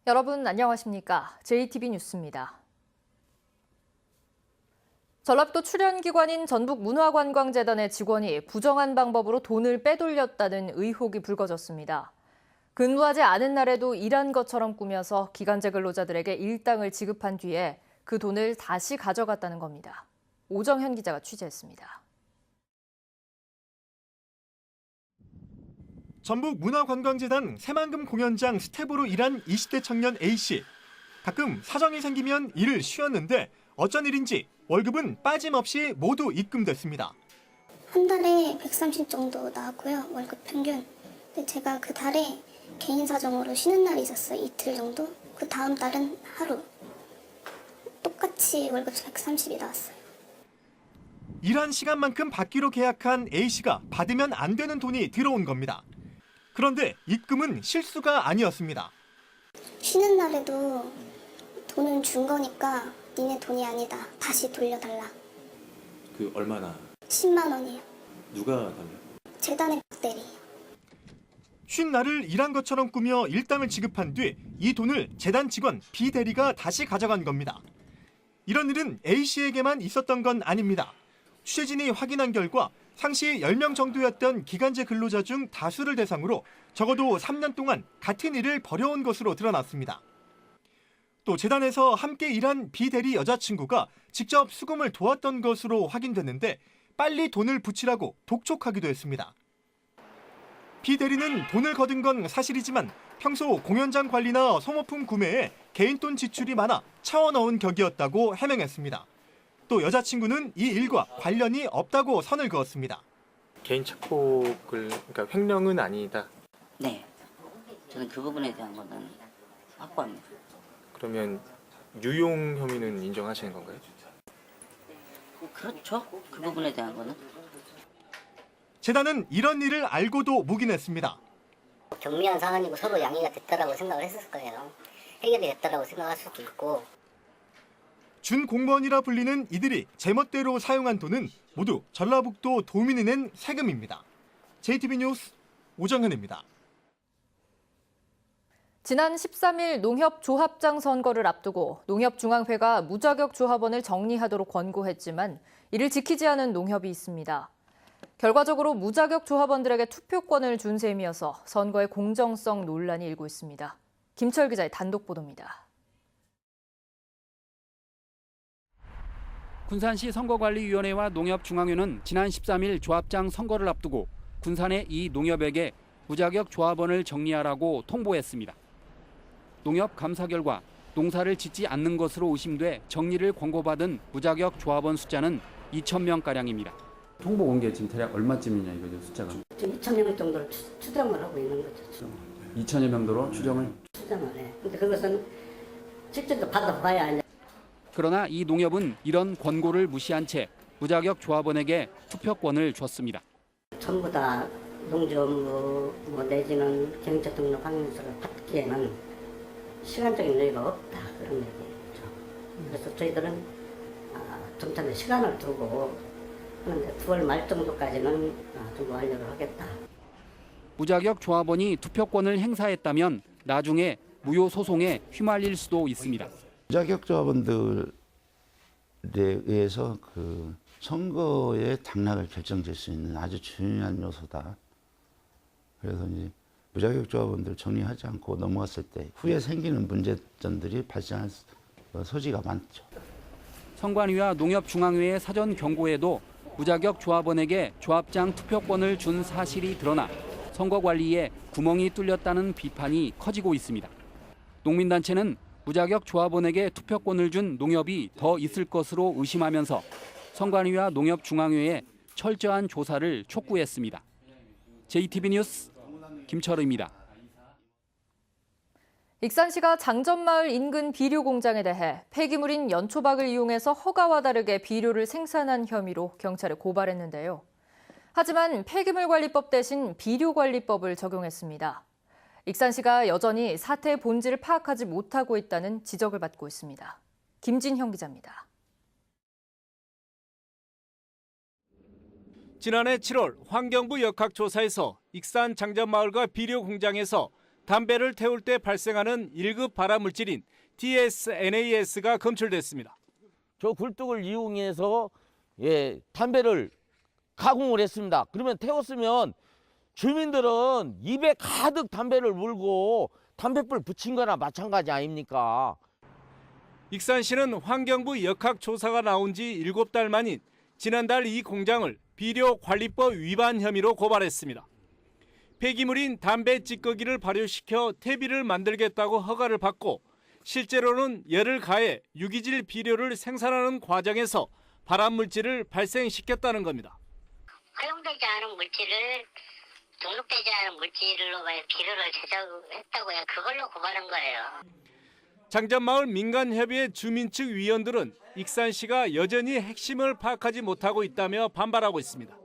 여러분 안녕하십니까? JTB 뉴스입니다. 전라북도 출연기관인 전북문화관광재단의 직원이 부정한 방법으로 돈을 빼돌렸다는 의혹이 불거졌습니다. 근무하지 않은 날에도 일한 것처럼 꾸며서 기간제 근로자들에게 일당을 지급한 뒤에 그 돈을 다시 가져갔다는 겁니다. 오정현 기자가 취재했습니다. 전북문화관광재단 새만금 공연장 스텝으로 일한 20대 청년 A씨. 가끔 사정이 생기면 일을 쉬었는데 어쩐 일인지 월급은 빠짐없이 모두 입금됐습니다. 한 달에 130 정도 나왔고요, 월급 평균. 근데 제가 그 달에 개인 사정으로 쉬는 날이 있었어요, 이틀 정도. 그 다음 달은 하루. 똑같이 월급 130이 나왔어요. 일한 시간만큼 받기로 계약한 A씨가 받으면 안 되는 돈이 들어온 겁니다. 그런데 입금은 실수가 아니었습니다. 쉬는 날에도 돈은 준 거니까 니네 돈이 아니다. 다시 돌려달라. 그 얼마나? 10만 원이에요. 누가 달래? 재단의 박대리. 쉰 날을 일한 것처럼 꾸며 일당을 지급한 뒤 이 돈을 재단 직원 B 대리가 다시 가져간 겁니다. 이런 일은 A씨에게만 있었던 건 아닙니다. 취재진이 확인한 결과 상시 10명 정도였던 기간제 근로자 중 다수를 대상으로 적어도 3년 동안 같은 일을 벌여온 것으로 드러났습니다. 또 재단에서 함께 일한 B 대리 여자친구가 직접 수금을 도왔던 것으로 확인됐는데 빨리 돈을 붙이라고 독촉하기도 했습니다. B 대리는 돈을 거둔 건 사실이지만 평소 공연장 관리나 소모품 구매에 개인 돈 지출이 많아 차워넣은 격이었다고 해명했습니다. 또 여자친구는 이 일과 관련이 없다고 선을 그었습니다. 개인 착복을, 그러니까 횡령은 아니다. 네, 저는 그 부분에 대한 거는 확고합니다. 그러면 유용 혐의는 인정하시는 건가요? 그렇죠. 그 부분에 대한 거는. 재단은 이런 일을 알고도 묵인했습니다. 경미한 사안이고 서로 양해가 됐다라고 생각을 했을 거예요. 해결이 됐다라고 생각할 수도 있고. 준공무원이라 불리는 이들이 제멋대로 사용한 돈은 모두 전라북도 도민이 낸 세금입니다. JTB 뉴스 오정현입니다. 지난 13일 농협조합장 선거를 앞두고 농협중앙회가 무자격 조합원을 정리하도록 권고했지만 이를 지키지 않은 농협이 있습니다. 결과적으로 무자격 조합원들에게 투표권을 준 셈이어서 선거의 공정성 논란이 일고 있습니다. 김철 기자의 단독 보도입니다. 군산시 선거관리위원회와 농협중앙회는 지난 13일 조합장 선거를 앞두고 군산의 이 농협에게 무자격 조합원을 정리하라고 통보했습니다. 농협 감사 결과 농사를 짓지 않는 것으로 의심돼 정리를 권고받은 무자격 조합원 숫자는 2,000명가량입니다. 통보 온 게 지금 대략 얼마쯤이냐 이거죠, 숫자가? 지금 2,000명 정도를 추정을 하고 있는 거죠. 2,000여 명도로 추정을? 추정을 해. 근데 그것은 실제로 받아봐야 알죠. 그러나 이 농협은 이런 권고를 무시한 채 무자격 조합원에게 투표권을 줬습니다. 전부 다 농지업무 내지는 경영처 등록 확인서를 받기에는 시간적인 여유가 없다. 그런 얘기죠. 그래서 저희들은 좀 시간을 두고 하는데 9월 말 정도까지는 좀 완료를 하겠다. 무자격 조합원이 투표권을 행사했다면 나중에 무효 소송에 휘말릴 수도 있습니다. 무자격 조합원들에 의해서 그 선거의 당락을 결정될 수 있는 아주 중요한 요소다. 그래서 이제 무자격 조합원들 정리하지 않고 넘어갔을 때 후에 생기는 문제점들이 발생할 소지가 많죠. 선관위와 농협중앙회의 사전 경고에도 무자격 조합원에게 조합장 투표권을 준 사실이 드러나 선거 관리에 구멍이 뚫렸다는 비판이 커지고 있습니다. 농민단체는 무자격 조합원에게 투표권을 준 농협이 더 있을 것으로 의심하면서 선관위와 농협중앙회에 철저한 조사를 촉구했습니다. JTB 뉴스 김철우입니다. 익산시가 장전마을 인근 비료 공장에 대해 폐기물인 연초박을 이용해서 허가와 다르게 비료를 생산한 혐의로 경찰에 고발했는데요. 하지만 폐기물관리법 대신 비료관리법을 적용했습니다. 익산시가 여전히 사태의 본질을 파악하지 못하고 있다는 지적을 받고 있습니다. 김진형 기자입니다. 지난해 7월 환경부 역학조사에서 익산 장전마을과 비료 공장에서 담배를 태울 때 발생하는 1급 발암물질인 TSNAS가 검출됐습니다. 저 굴뚝을 이용해서 담배를 가공을 했습니다. 그러면 태웠으면 주민들은 입에 가득 담배를 물고 담뱃불 붙인 거나 마찬가지 아닙니까? 익산시는 환경부 역학조사가 나온 지 7달 만인 지난달 이 공장을 비료관리법 위반 혐의로 고발했습니다. 폐기물인 담배 찌꺼기를 발효시켜 퇴비를 만들겠다고 허가를 받고 실제로는 열을 가해 유기질 비료를 생산하는 과정에서 발암물질을 발생시켰다는 겁니다. 허용되지 않은 물질을 등록되지 않은 물질로 비료를 제작했다고요. 그걸로 고발한 거예요. 장전마을 민간협의회 주민 측 위원들은 익산시가 여전히 핵심을 파악하지 못하고 있다며 반발하고 있습니다.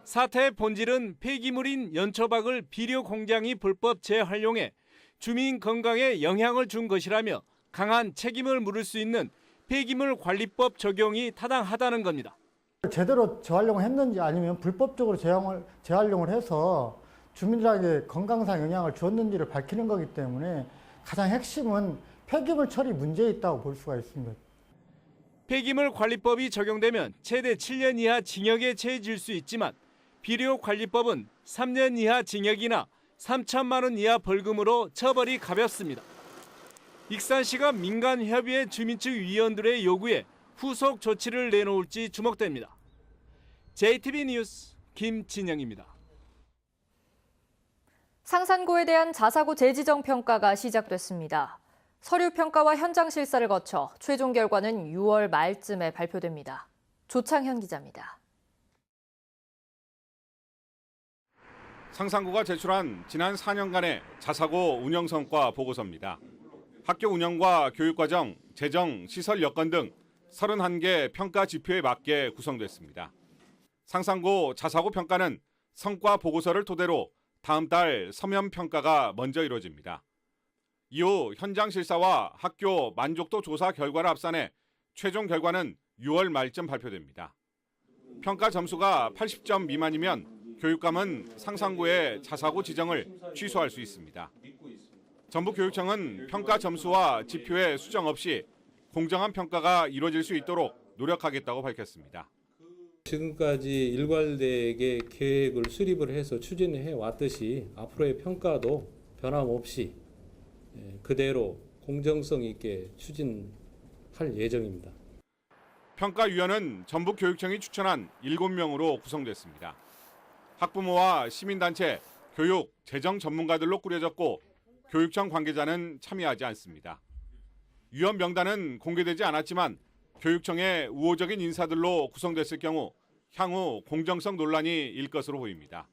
사태의 본질은 폐기물인 연초박을 비료 공장이 불법 재활용해 주민 건강에 영향을 준 것이라며 강한 책임을 물을 수 있는 폐기물 관리법 적용이 타당하다는 겁니다. 제대로 재활용을 했는지 아니면 불법적으로 재활용을 해서 주민들에게 건강상 영향을 주었는지를 밝히는 거기 때문에 가장 핵심은 폐기물 처리 문제에 있다고 볼 수가 있습니다. 폐기물 관리법이 적용되면 최대 7년 이하 징역에 처해질 수 있지만 비료관리법은 3년 이하 징역이나 3천만 원 이하 벌금으로 처벌이 가볍습니다. 익산시가 민간협의회 주민 측 위원들의 요구에 후속 조치를 내놓을지 주목됩니다. JTB 뉴스 김진영입니다. 상산고에 대한 자사고 재지정 평가가 시작됐습니다. 서류 평가와 현장 실사를 거쳐 최종 결과는 6월 말쯤에 발표됩니다. 조창현 기자입니다. 상산고가 제출한 지난 4년간의 자사고 운영 성과 보고서입니다. 학교 운영과 교육과정, 재정, 시설 여건 등 31개 평가 지표에 맞게 구성됐습니다. 상산고 자사고 평가는 성과 보고서를 토대로 다음 달 서면 평가가 먼저 이루어집니다. 이후 현장 실사와 학교 만족도 조사 결과를 합산해 최종 결과는 6월 말쯤 발표됩니다. 평가 점수가 80점 미만이면 교육감은 상산고의 자사고 지정을 취소할 수 있습니다. 전북교육청은 평가 점수와 지표의 수정 없이 공정한 평가가 이루어질 수 있도록 노력하겠다고 밝혔습니다. 지금까지 일괄되게 계획을 수립을 해서 추진해 왔듯이 앞으로의 평가도 변함없이 그대로 공정성 있게 추진할 예정입니다. 평가위원은 전북교육청이 추천한 7명으로 구성됐습니다. 학부모와 시민단체, 교육, 재정 전문가들로 꾸려졌고 교육청 관계자는 참여하지 않습니다. 위원 명단은 공개되지 않았지만 교육청의 우호적인 인사들로 구성됐을 경우 향후 공정성 논란이 일 것으로 보입니다.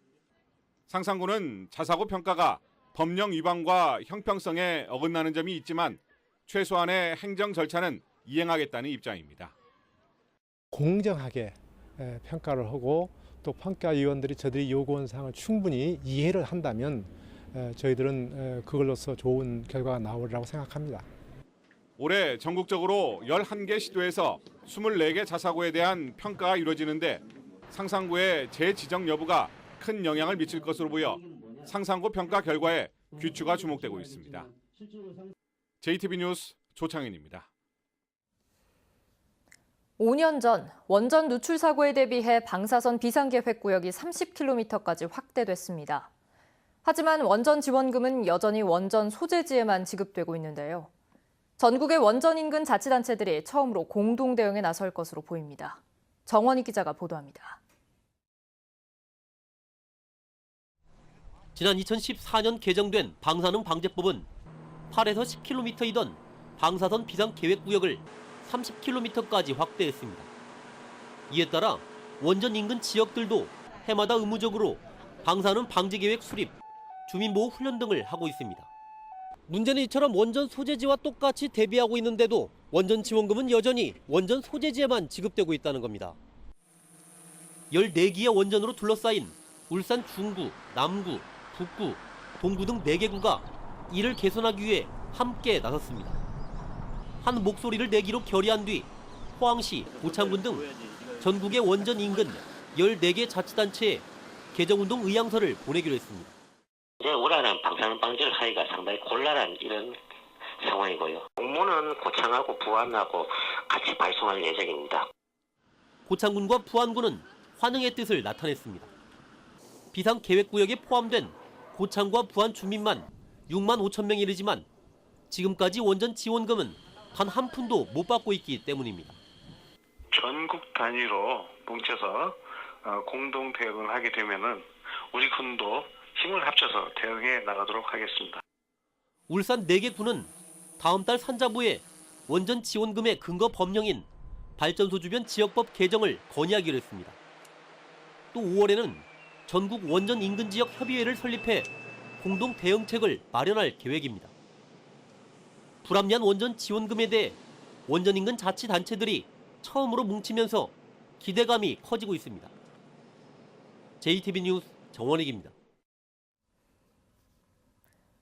상산고는 자사고 평가가 법령 위반과 형평성에 어긋나는 점이 있지만 최소한의 행정 절차는 이행하겠다는 입장입니다. 공정하게 평가를 하고 또 평가위원들이 저들이 요구한 사항을 충분히 이해를 한다면 저희들은 그걸로서 좋은 결과가 나오리라고 생각합니다. 올해 전국적으로 11개 시도에서 24개 자사고에 대한 평가가 이루어지는데 상산고의 재지정 여부가 큰 영향을 미칠 것으로 보여 상산고 평가 결과에 귀추가 주목되고 있습니다. JTB 뉴스 조창현입니다. 5년 전 원전 누출 사고에 대비해 방사선 비상계획구역이 30km까지 확대됐습니다. 하지만 원전 지원금은 여전히 원전 소재지에만 지급되고 있는데요. 전국의 원전 인근 자치단체들이 처음으로 공동 대응에 나설 것으로 보입니다. 정원희 기자가 보도합니다. 지난 2014년 개정된 방사능 방제법은 8에서 10km이던 방사선 비상계획구역을 30km까지 확대했습니다. 이에 따라 원전 인근 지역들도 해마다 의무적으로 방사능 방지계획 수립, 주민보호 훈련 등을 하고 있습니다. 문제는 이처럼 원전 소재지와 똑같이 대비하고 있는데도 원전 지원금은 여전히 원전 소재지에만 지급되고 있다는 겁니다. 14기의 원전으로 둘러싸인 울산 중구, 남구, 북구, 동구 등 4개 구가 이를 개선하기 위해 함께 나섰습니다. 한 목소리를 내기로 결의한 뒤 포항시, 고창군 등 전국의 원전 인근 14개 자치단체에 개정운동 의향서를 보내기로 했습니다. 이제 올해는 방사능 방지를 하기가 상당히 곤란한 이런 상황이고요. 공무는 고창하고 부안하고 같이 발송할 예정입니다. 고창군과 부안군은 환영의 뜻을 나타냈습니다. 비상계획구역에 포함된 고창과 부안 주민만 6만 5천 명이 이르지만 지금까지 원전 지원금은 단 한 푼도 못 받고 있기 때문입니다. 전국 단위로 뭉쳐서 공동 대응을 하게 되면은 우리 군도 힘을 합쳐서 대응해 나가도록 하겠습니다. 울산 4개 군은 다음 달 산자부에 원전 지원금의 근거 법령인 발전소 주변 지역법 개정을 건의하기로 했습니다. 또 5월에는 전국 원전 인근 지역 협의회를 설립해 공동 대응책을 마련할 계획입니다. 불합리한 원전 지원금에 대해 원전 인근 자치단체들이 처음으로 뭉치면서 기대감이 커지고 있습니다. JTB 뉴스 정원익입니다.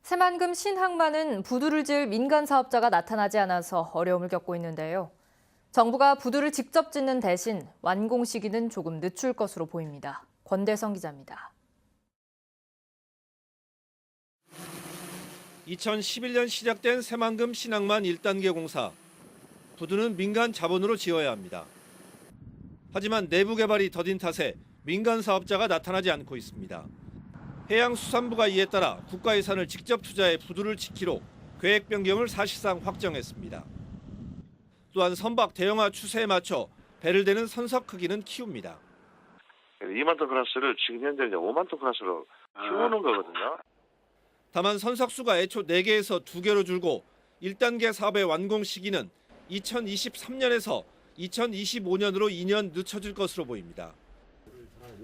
새만금 신항만은 부두를 지을 민간 사업자가 나타나지 않아서 어려움을 겪고 있는데요. 정부가 부두를 직접 짓는 대신 완공 시기는 조금 늦출 것으로 보입니다. 권대성 기자입니다. 2011년 시작된 새만금 신항만 1단계 공사. 부두는 민간 자본으로 지어야 합니다. 하지만 내부 개발이 더딘 탓에 민간 사업자가 나타나지 않고 있습니다. 해양수산부가 이에 따라 국가 예산을 직접 투자해 부두를 짓기로 계획 변경을 사실상 확정했습니다. 또한 선박 대형화 추세에 맞춰 배를 대는 선석 크기는 키웁니다. 2만 톤 클래스를 지금 현재 5만 톤 클래스로 키우는 거거든요. 다만 선석수가 애초 4개에서 2개로 줄고 1단계 사업의 완공 시기는 2023년에서 2025년으로 2년 늦춰질 것으로 보입니다.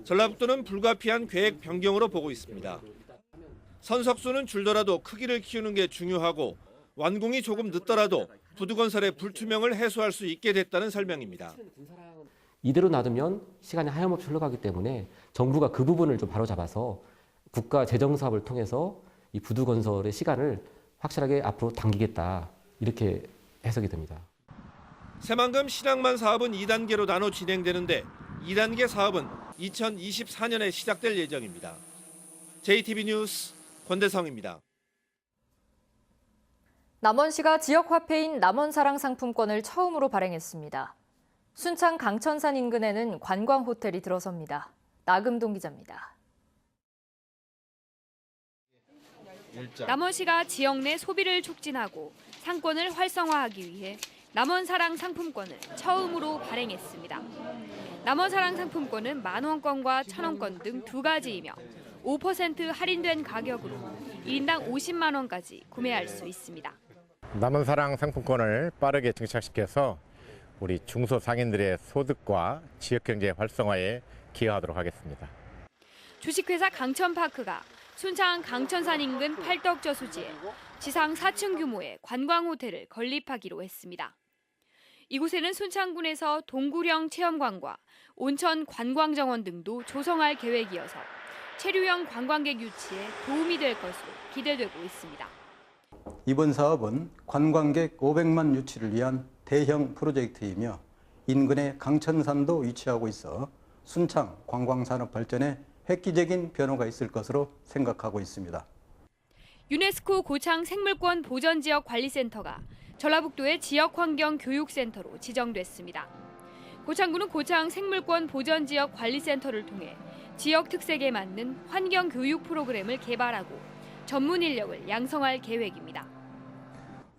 전라북도는 불가피한 계획 변경으로 보고 있습니다. 선석수는 줄더라도 크기를 키우는 게 중요하고 완공이 조금 늦더라도 부두 건설의 불투명을 해소할 수 있게 됐다는 설명입니다. 이대로 놔두면 시간이 하염없이 흘러가기 때문에 정부가 그 부분을 좀 바로잡아서 국가 재정 사업을 통해서 이 부두 건설의 시간을 확실하게 앞으로 당기겠다 이렇게 해석이 됩니다. 새만금 신항만 사업은 2단계로 나눠 진행되는데 2단계 사업은 2024년에 시작될 예정입니다. JTB 뉴스 권대성입니다. 남원시가 지역화폐인 남원사랑 상품권을 처음으로 발행했습니다. 순창 강천산 인근에는 관광호텔이 들어섭니다. 나금동 기자입니다. 남원시가 지역 내 소비를 촉진하고 상권을 활성화하기 위해 남원사랑 상품권을 처음으로 발행했습니다. 남원사랑 상품권은 만원권과 천원권 등 두 가지이며 5% 할인된 가격으로 1인당 50만 원까지 구매할 수 있습니다. 남원사랑 상품권을 빠르게 정착시켜서 우리 중소상인들의 소득과 지역경제 활성화에 기여하도록 하겠습니다. 주식회사 강천파크가 순창 강천산 인근 팔덕저수지에 지상 4층 규모의 관광호텔을 건립하기로 했습니다. 이곳에는 순창군에서 동굴형 체험관과 온천 관광정원 등도 조성할 계획이어서 체류형 관광객 유치에 도움이 될 것으로 기대되고 있습니다. 이번 사업은 관광객 500만 유치를 위한 대형 프로젝트이며 인근의 강천산도 위치하고 있어 순창 관광산업 발전에 획기적인 변화가 있을 것으로 생각하고 있습니다. 유네스코 고창 생물권 보전지역 관리센터가 전라북도의 지역환경교육센터로 지정됐습니다. 고창군은 고창 생물권 보전지역 관리센터를 통해 지역 특색에 맞는 환경교육 프로그램을 개발하고 전문 인력을 양성할 계획입니다.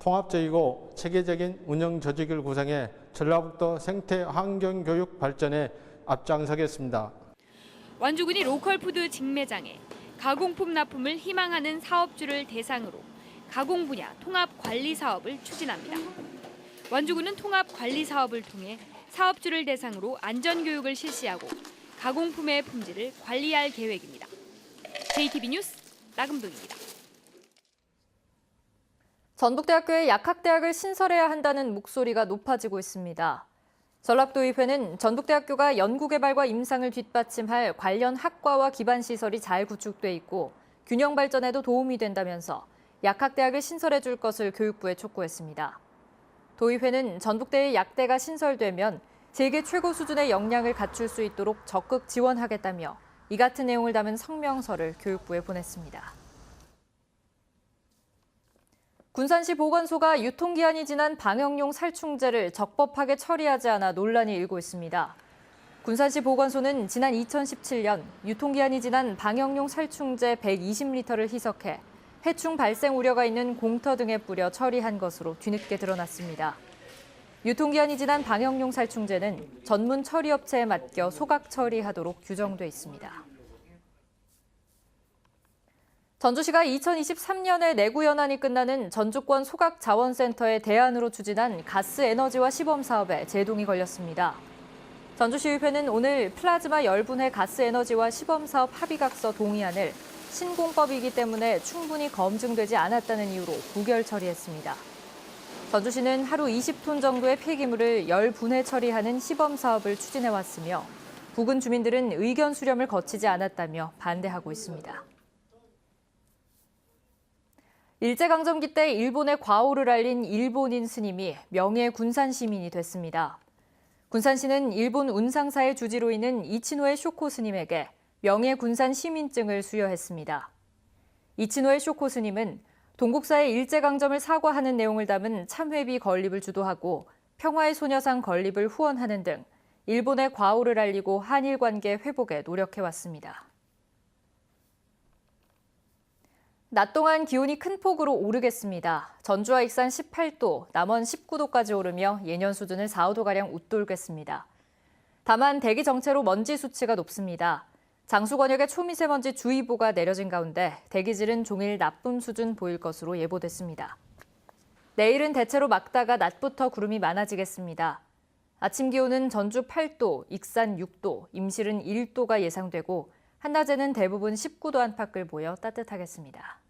통합적이고 체계적인 운영 조직을 구성해 전라북도 생태 환경 교육 발전에 앞장서겠습니다. 완주군이 로컬푸드 직매장에 가공품 납품을 희망하는 사업주를 대상으로 가공 분야 통합 관리 사업을 추진합니다. 완주군은 통합 관리 사업을 통해 사업주를 대상으로 안전 교육을 실시하고 가공품의 품질을 관리할 계획입니다. JTB 뉴스 나금동입니다. 전북대학교에 약학대학을 신설해야 한다는 목소리가 높아지고 있습니다. 전라북도의회는 전북대학교가 연구개발과 임상을 뒷받침할 관련 학과와 기반시설이 잘 구축돼 있고 균형 발전에도 도움이 된다면서 약학대학을 신설해 줄 것을 교육부에 촉구했습니다. 도의회는 전북대의 약대가 신설되면 세계 최고 수준의 역량을 갖출 수 있도록 적극 지원하겠다며 이 같은 내용을 담은 성명서를 교육부에 보냈습니다. 군산시 보건소가 유통기한이 지난 방역용 살충제를 적법하게 처리하지 않아 논란이 일고 있습니다. 군산시 보건소는 지난 2017년 유통기한이 지난 방역용 살충제 120리터를 희석해 해충 발생 우려가 있는 공터 등에 뿌려 처리한 것으로 뒤늦게 드러났습니다. 유통기한이 지난 방역용 살충제는 전문 처리업체에 맡겨 소각 처리하도록 규정돼 있습니다. 전주시가 2023년에 내구 연한이 끝나는 전주권 소각자원센터의 대안으로 추진한 가스에너지화 시범사업에 제동이 걸렸습니다. 전주시의회는 오늘 플라즈마 열분해 가스에너지화 시범사업 합의각서 동의안을 신공법이기 때문에 충분히 검증되지 않았다는 이유로 부결 처리했습니다. 전주시는 하루 20톤 정도의 폐기물을 열분해 처리하는 시범사업을 추진해왔으며 부근 주민들은 의견 수렴을 거치지 않았다며 반대하고 있습니다. 일제강점기 때 일본의 과오를 알린 일본인 스님이 명예 군산 시민이 됐습니다. 군산시는 일본 운상사의 주지로 있는 이치노의 쇼코 스님에게 명예 군산 시민증을 수여했습니다. 이치노의 쇼코 스님은 동국사의 일제강점을 사과하는 내용을 담은 참회비 건립을 주도하고 평화의 소녀상 건립을 후원하는 등 일본의 과오를 알리고 한일 관계 회복에 노력해왔습니다. 낮 동안 기온이 큰 폭으로 오르겠습니다. 전주와 익산 18도, 남원 19도까지 오르며 예년 수준을 4, 5도가량 웃돌겠습니다. 다만 대기 정체로 먼지 수치가 높습니다. 장수 권역에 초미세먼지 주의보가 내려진 가운데 대기질은 종일 나쁨 수준 보일 것으로 예보됐습니다. 내일은 대체로 맑다가 낮부터 구름이 많아지겠습니다. 아침 기온은 전주 8도, 익산 6도, 임실은 1도가 예상되고 한낮에는 대부분 19도 안팎을 보여 따뜻하겠습니다.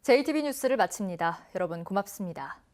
JTB 뉴스를 마칩니다. 여러분 고맙습니다.